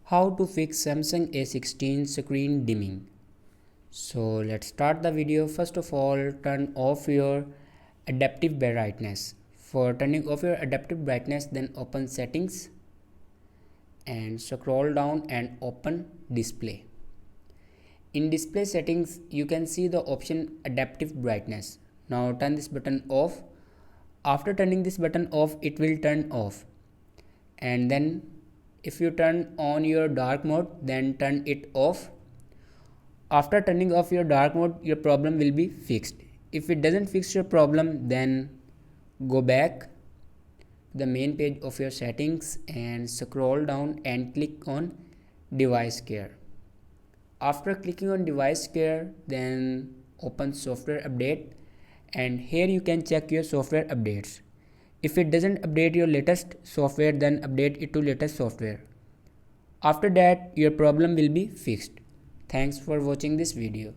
How to fix Samsung A16 screen dimming. So let's start the video. First of all, turn off your adaptive brightness. For turning off your adaptive brightness, then open settings and scroll down and open display. In display settings, you can see the option adaptive brightness. Now turn this button off. After turning this button off, it will turn off. And then if you turn on your dark mode, then turn it off. After turning off your dark mode, your problem will be fixed. If it doesn't fix your problem, then go back to the main page of your settings and scroll down and click on device care. After clicking on device care, then open software update, and here you can check your software updates. If it doesn't update your latest software, then update it to latest software. After that, your problem will be fixed. Thanks for watching this video.